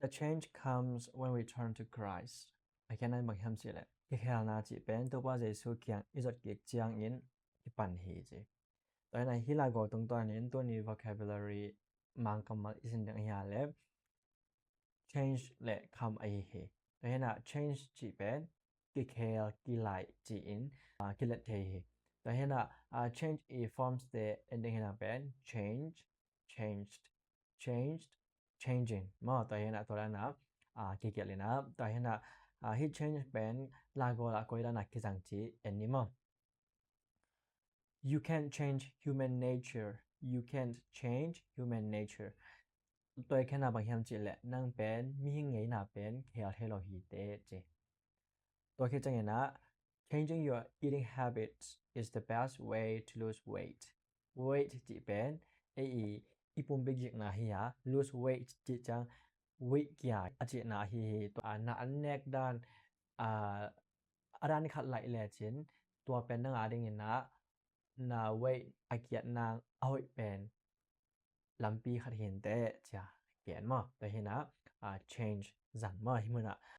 The change comes when we turn to Christ. Cái này bằng hàm chỉ lệ. Cái khả năng chỉ bên tôi bao giờ sự kiện ít rất kiệt giang in cái bản hì gì. Tại này hi lại gọi tung toàn in tôi ni vocabulary mang kammal isin đằng hi lệ. Change lệ come ai hi. Tại là change chỉ bên cái khả cái lại chỉ in cái lệ thế hi. Tại là change it forms the ending là bên change, changed, changed, changing. Mà tại là tôi là cái kia là tại là he change bên là gọi là cái dạng chỉ anymore. You can't change human nature. You can't change human nature. Tôi cái nào bằng hiểm chỉ lệ năng bên mi hình nghĩ nào bên theo theo lo hi tế chứ. Tôi khi chẳng là changing your eating habits is the best way to lose weight. Weight chỉ bên ai ipum big dịch na hi lose weight chỉ chẳng weight kia chỉ na hi na ăn nẹt đan đan khát lại lệ chínตัวเป็นนั่งอะไรเงี้ยna weight อาเกียนนางเอาเป็นลำปีขัดเห็นแต่จะเปลี่ยนมาแต่เห็นนะchange สั่นมาที่มัน